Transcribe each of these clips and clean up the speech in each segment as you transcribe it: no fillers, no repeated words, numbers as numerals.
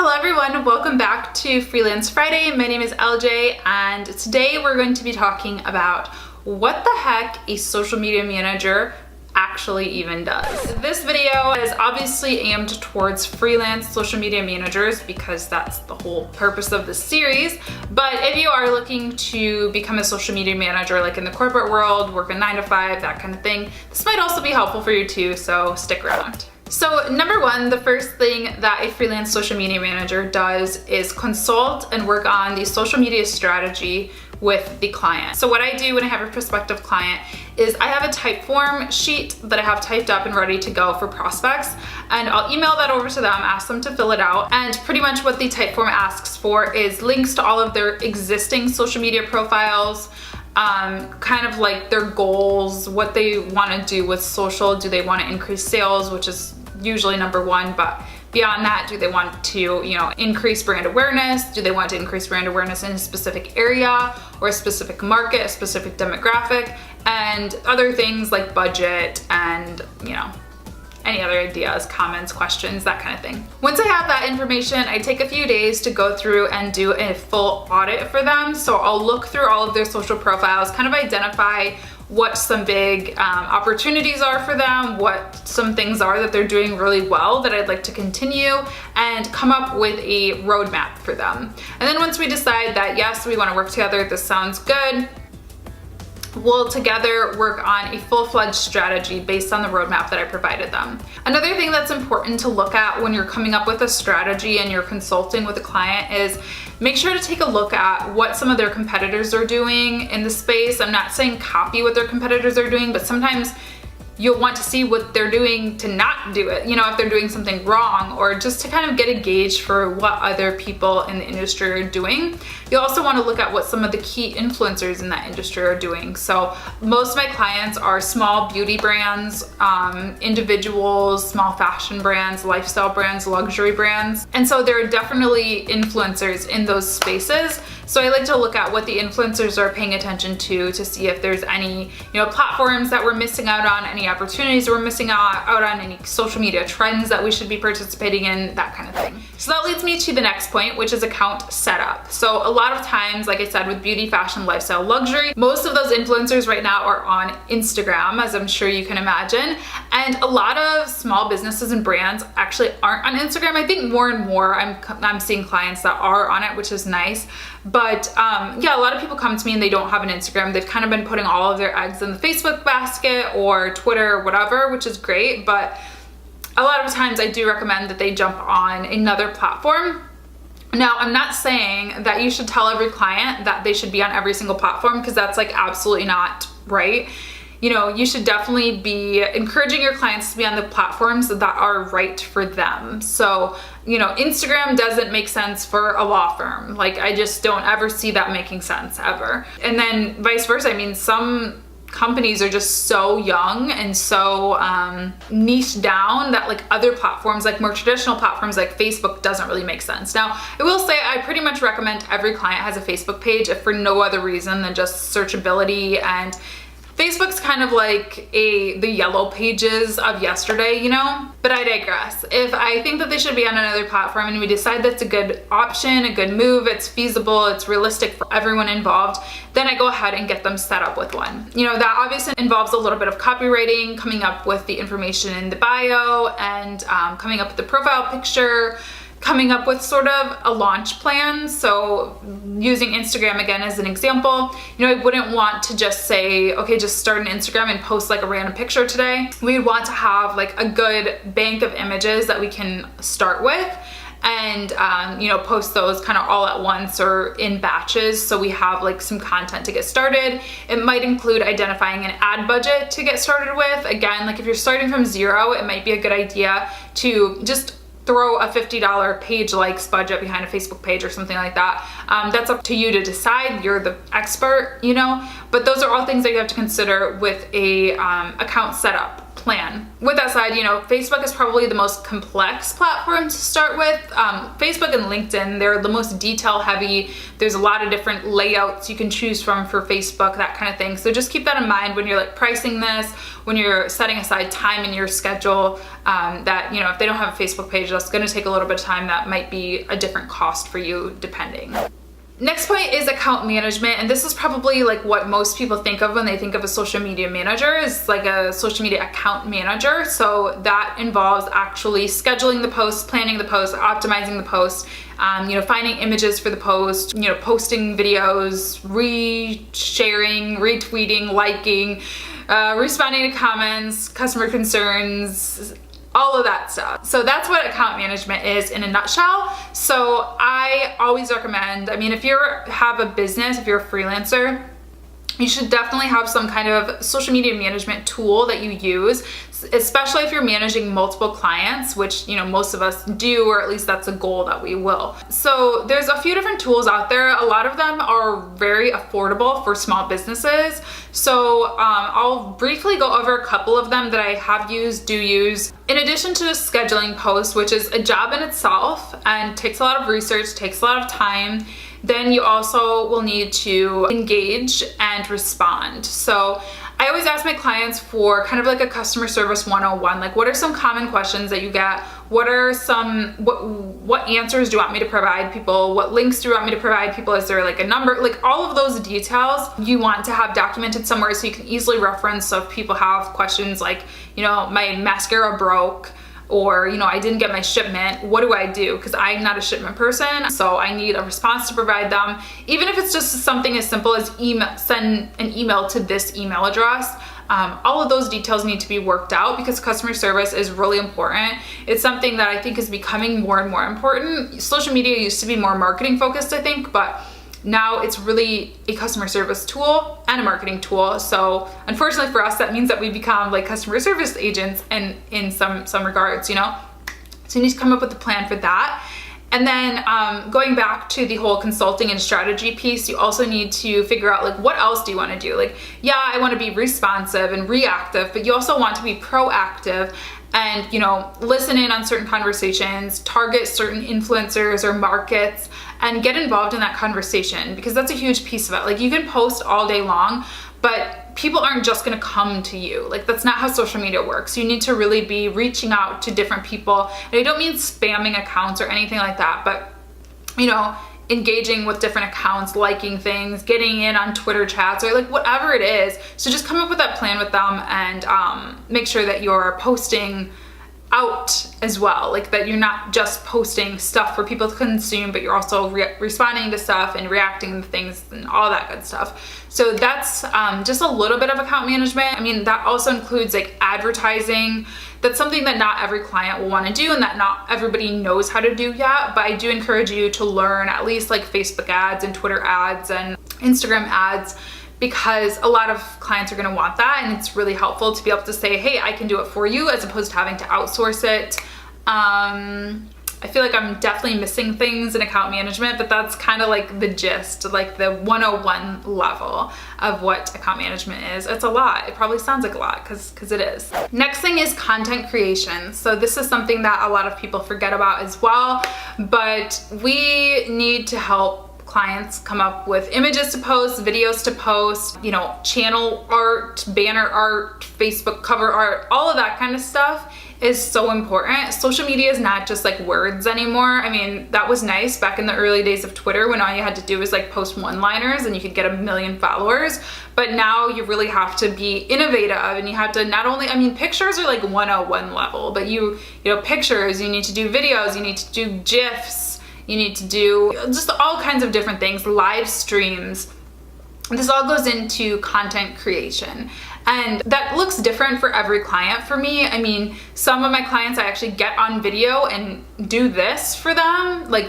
Hello everyone, welcome back to Freelance Friday. My name is LJ and today we're going to be talking about what the heck a social media manager actually even does. This video is obviously aimed towards freelance social media managers because that's the whole purpose of this series. But if you are looking to become a social media manager like in the corporate world, work a 9 to 5, that kind of thing, this might also be helpful for you too, so stick around. So number one, the first thing that a freelance social media manager does is consult and work on the social media strategy with the client. So what I do when I have a prospective client is I have a type form sheet that I have typed up and ready to go for prospects, and I'll email that over to them, ask them to fill it out, and pretty much what the type form asks for is links to all of their existing social media profiles, kind of like their goals, what they want to do with social. Do they want to increase sales, which is usually number one, but beyond that, do they want to, increase brand awareness? Do they want to increase brand awareness in a specific area or a specific market, a specific demographic, and other things like budget and, any other ideas, comments, questions, that kind of thing. Once I have that information, I take a few days to go through and do a full audit for them. So I'll look through all of their social profiles, kind of identify what some big opportunities are for them, what some things are that they're doing really well that I'd like to continue, and come up with a roadmap for them. And then once we decide that, yes, we want to work together, this sounds good, we'll together work on a full-fledged strategy based on the roadmap that I provided them. Another thing that's important to look at when you're coming up with a strategy and you're consulting with a client is make sure to take a look at what some of their competitors are doing in the space. I'm not saying copy what their competitors are doing, but sometimes you'll want to see what they're doing to not do it, if they're doing something wrong, or just to kind of get a gauge for what other people in the industry are doing. You'll also want to look at what some of the key influencers in that industry are doing. So most of my clients are small beauty brands, individuals, small fashion brands, lifestyle brands, luxury brands. And so there are definitely influencers in those spaces. So I like to look at what the influencers are paying attention to see if there's any, platforms that we're missing out on, any opportunities we're missing out on, any social media trends that we should be participating in, that kind of thing. So that leads me to the next point, which is account setup. So a lot of times, like I said, with beauty, fashion, lifestyle, luxury, most of those influencers right now are on Instagram, as I'm sure you can imagine. And a lot of small businesses and brands actually aren't on Instagram. I think more and more I'm seeing clients that are on it, which is nice. But yeah, a lot of people come to me and they don't have an Instagram. They've kind of been putting all of their eggs in the Facebook basket or Twitter or whatever, which is great. But a lot of times I do recommend that they jump on another platform. Now, I'm not saying that you should tell every client that they should be on every single platform, because that's like absolutely not right. You should definitely be encouraging your clients to be on the platforms that are right for them. So, Instagram doesn't make sense for a law firm. Like, I just don't ever see that making sense ever. And then vice versa. I mean, some companies are just so young and so niche down that like other platforms, like more traditional platforms like Facebook, doesn't really make sense. Now, I will say I pretty much recommend every client has a Facebook page, if for no other reason than just searchability, and Facebook's kind of like the yellow pages of yesterday, But I digress. If I think that they should be on another platform and we decide that's a good option, a good move, it's feasible, it's realistic for everyone involved, then I go ahead and get them set up with one. That obviously involves a little bit of copywriting, coming up with the information in the bio, and coming up with the profile picture, coming up with sort of a launch plan. So using Instagram again as an example, I wouldn't want to just say, okay, just start an Instagram and post like a random picture today. We want to have like a good bank of images that we can start with, and post those kind of all at once or in batches, so we have like some content to get started. It might include identifying an ad budget to get started with. Again, like if you're starting from zero, it might be a good idea to just throw a $50 page likes budget behind a Facebook page or something like that. That's up to you to decide. You're the expert, but those are all things that you have to consider with a account setup. plan. With that said, you know, Facebook is probably the most complex platform to start with. Facebook and LinkedIn, they're the most detail heavy. There's a lot of different layouts you can choose from for Facebook, that kind of thing. So just keep that in mind when you're like pricing this, when you're setting aside time in your schedule, that, you know, if they don't have a Facebook page, that's going to take a little bit of time. That might be a different cost for you depending. Next point is account management, and this is probably like what most people think of when they think of a social media manager, is like a social media account manager. So that involves actually scheduling the post, planning the post, optimizing the post, you know, finding images for the post, you know, posting videos, re-sharing, retweeting, liking, responding to comments, customer concerns, all of that stuff. So that's what account management is in a nutshell. So I always recommend, I mean, if you have a business, if you're a freelancer, you should definitely have some kind of social media management tool that you use, especially if you're managing multiple clients, which, you know, most of us do, or at least that's a goal that we will. So there's a few different tools out there. A lot of them are very affordable for small businesses. So I'll briefly go over a couple of them that I have used, do use. In addition to scheduling posts, which is a job in itself and takes a lot of research, takes a lot of time, then you also will need to engage and respond. So I always ask my clients for kind of like a customer service 101, like what are some common questions that you get? What are some, what answers do you want me to provide people? What links do you want me to provide people? Is there like a number? Like all of those details you want to have documented somewhere so you can easily reference. So if people have questions like, you know, my mascara broke, or, you know, I didn't get my shipment, what do I do? Because I'm not a shipment person, so I need a response to provide them. Even if it's just something as simple as send an email to this email address. All of those details need to be worked out because customer service is really important. It's something that I think is becoming more and more important. Social media used to be more marketing focused, I think, but now it's really a customer service tool and a marketing tool. So unfortunately for us, that means that we become like customer service agents and in some regards, you know? So you need to come up with a plan for that. And then going back to the whole consulting and strategy piece, you also need to figure out like what else do you want to do? Like, yeah, I want to be responsive and reactive, but you also want to be proactive and, you know, listen in on certain conversations, target certain influencers or markets, and get involved in that conversation, because that's a huge piece of it. Like you can post all day long, but people aren't just gonna come to you. Like that's not how social media works. You need to really be reaching out to different people. And I don't mean spamming accounts or anything like that, but, you know, engaging with different accounts, liking things, getting in on Twitter chats, or like whatever it is. So just come up with that plan with them and make sure that you're posting out as well, like that you're not just posting stuff for people to consume, but you're also responding to stuff and reacting to things and all that good stuff. So that's just a little bit of account management. I mean, that also includes like advertising. That's something that not every client will want to do and that not everybody knows how to do yet, but I do encourage you to learn at least like Facebook ads and Twitter ads and Instagram ads, because a lot of clients are going to want that, and it's really helpful to be able to say, hey, I can do it for you, as opposed to having to outsource it. I feel like I'm definitely missing things in account management, but that's kind of like the gist, like the 101 level of what account management is. It's a lot. It probably sounds like a lot because it is. Next thing is content creation. So this is something that a lot of people forget about as well, but we need to help clients come up with images to post, videos to post, you know, channel art, banner art, Facebook cover art, all of that kind of stuff is so important. Social media is not just like words anymore. I mean, that was nice back in the early days of Twitter when all you had to do was like post one-liners and you could get 1 million followers. But now you really have to be innovative, and you have to not only, I mean, pictures are like 101 level, but you know, pictures, you need to do videos, you need to do GIFs, you need to do just all kinds of different things, live streams. This all goes into content creation. And that looks different for every client for me. I mean, some of my clients I actually get on video and do this for them, like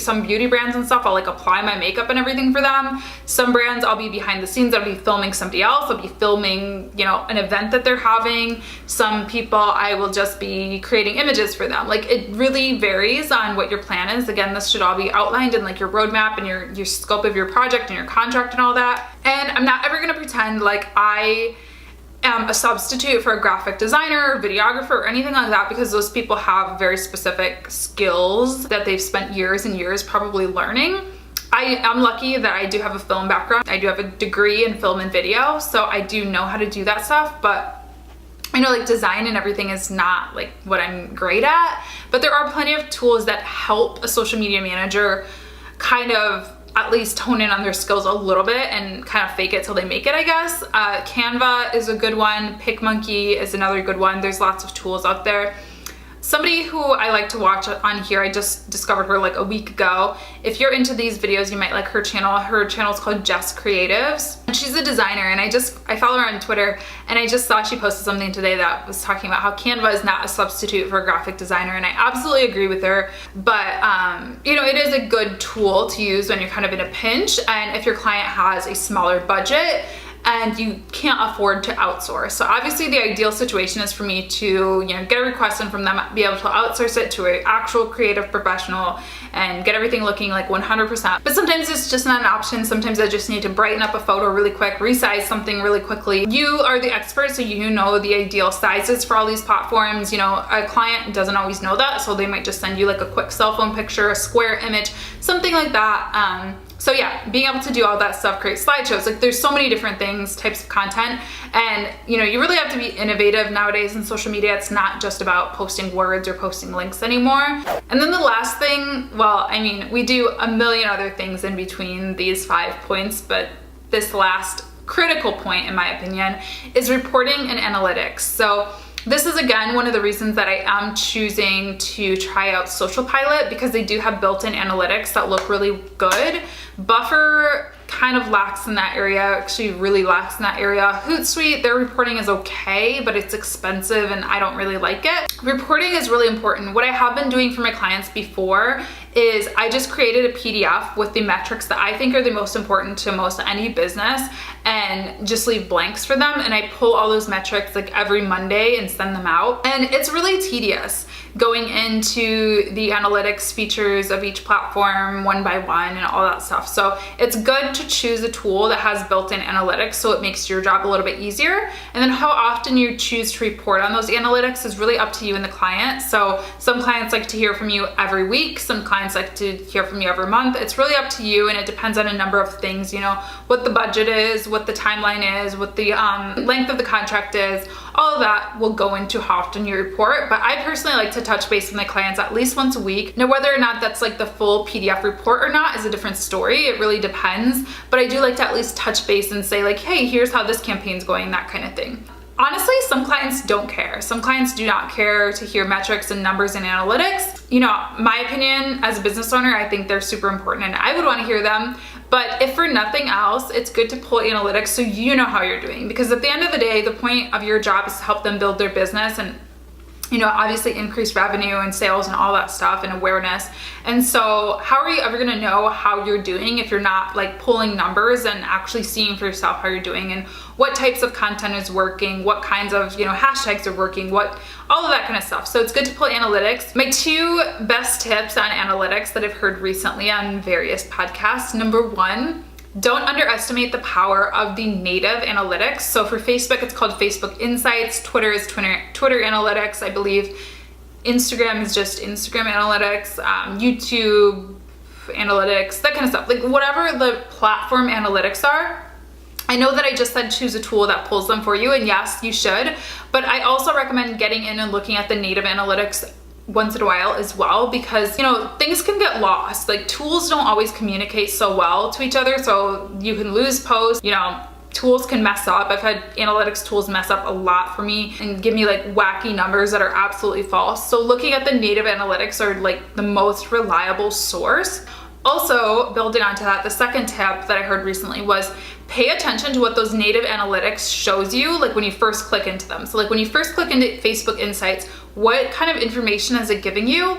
some beauty brands and stuff, I'll like apply my makeup and everything for them. Some brands I'll be behind the scenes, I'll be filming somebody else, I'll be filming, you know, an event that they're having. Some people I will just be creating images for them. Like it really varies on what your plan is. Again, this should all be outlined in like your roadmap and your scope of your project and your contract and all that. And I'm not ever gonna pretend like I a substitute for a graphic designer or videographer or anything like that, because those people have very specific skills that they've spent years and years probably learning. I'm lucky that I do have a film background. I do have a degree in film and video, so I do know how to do that stuff, but I know like design and everything is not like what I'm great at, but there are plenty of tools that help a social media manager kind of at least hone in on their skills a little bit and kind of fake it till they make it, I guess. Canva is a good one. PicMonkey is another good one. There's lots of tools out there. Somebody who I like to watch on here, I just discovered her like a week ago. If you're into these videos, you might like her channel. Her channel is called Jess Creatives. And she's a designer, and I follow her on Twitter, and I just saw she posted something today that was talking about how Canva is not a substitute for a graphic designer, and I absolutely agree with her. But you know, it is a good tool to use when you're kind of in a pinch, and if your client has a smaller budget and you can't afford to outsource. So obviously the ideal situation is for me to, you know, get a request in from them, be able to outsource it to an actual creative professional and get everything looking like 100%. But sometimes it's just not an option. Sometimes I just need to brighten up a photo really quick, resize something really quickly. You are the expert, so you know the ideal sizes for all these platforms. You know, a client doesn't always know that, so they might just send you like a quick cell phone picture, a square image, something like that. So yeah, being able to do all that stuff, create slideshows, like there's so many different things, types of content, and you know, you really have to be innovative nowadays in social media. It's not just about posting words or posting links anymore. And then the last thing, well, I mean, we do a million other things in between these 5 points, but this last critical point, in my opinion, is reporting and analytics. So this is again one of the reasons that I am choosing to try out PHILLIP, because they do have built-in analytics that look really good. Buffer kind of lacks in that area, actually really lacks in that area. Hootsuite, their reporting is okay, but it's expensive and I don't really like it. Reporting is really important. What I have been doing for my clients before is I just created a PDF with the metrics that I think are the most important to most any business, and just leave blanks for them, and I pull all those metrics like every Monday and send them out. And it's really tedious going into the analytics features of each platform one by one and all that stuff. So it's good to choose a tool that has built-in analytics, so it makes your job a little bit easier. And then how often you choose to report on those analytics is really up to you and the client. So some clients like to hear from you every week, some clients like to hear from you every month. It's really up to you, and it depends on a number of things, you know, what the budget is, what the timeline is, what the length of the contract is. All of that will go into how often you report, but I personally like to touch base with my clients at least once a week. Now, whether or not that's like the full PDF report or not is a different story. It really depends, but I do like to at least touch base and say like, hey, here's how this campaign's going, that kind of thing. Honestly, some clients don't care. Some clients do not care to hear metrics and numbers and analytics. You know, my opinion as a business owner, I think they're super important and I would want to hear them. But if for nothing else, it's good to pull analytics so you know how you're doing. Because at the end of the day, the point of your job is to help them build their business and, you know, obviously increase revenue and sales and all that stuff and awareness. And so how are you ever gonna know how you're doing if you're not like pulling numbers and actually seeing for yourself how you're doing and what types of content is working, what kinds of, you know, hashtags are working, what, all of that kind of stuff. So it's good to pull analytics. My 2 best tips on analytics that I've heard recently on various podcasts. Number 1, don't underestimate the power of the native analytics. So for Facebook, it's called Facebook Insights. Twitter is Twitter Analytics, I believe. Instagram is just Instagram Analytics. YouTube Analytics, that kind of stuff. Like whatever the platform analytics are. I know that I just said choose a tool that pulls them for you, and yes, you should. But I also recommend getting in and looking at the native analytics once in a while as well, because you know, things can get lost. Like tools don't always communicate so well to each other, so you can lose posts, you know, tools can mess up. I've had analytics tools mess up a lot for me and give me like wacky numbers that are absolutely false. So looking at the native analytics are like the most reliable source. Also, building onto that, the second tip that I heard recently was pay attention to what those native analytics shows you, like when you first click into them. So like when you first click into Facebook Insights, what kind of information is it giving you?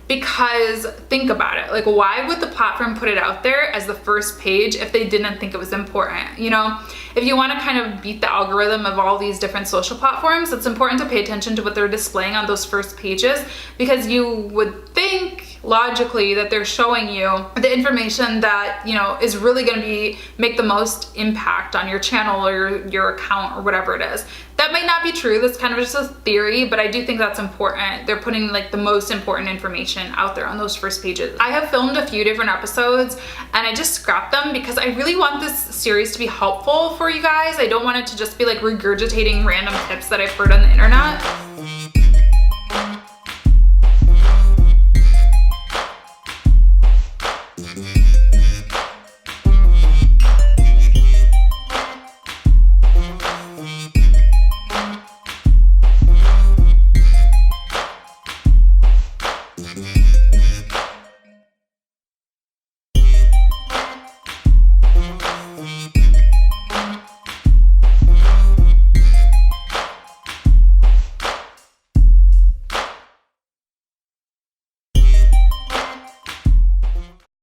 Because think about it, like why would the platform put it out there as the first page if they didn't think it was important? You know, if you want to kind of beat the algorithm of all these different social platforms, it's important to pay attention to what they're displaying on those first pages, because you would think logically that they're showing you the information that, you know, is really going to make the most impact on your channel or your account or whatever it is. That might not be true. That's kind of just a theory, but I do think that's important. They're putting like the most important information out there on those first pages. I have filmed a few different episodes and I just scrapped them because I really want this series to be helpful for you guys. I don't want it to just be like regurgitating random tips that I've heard on the internet.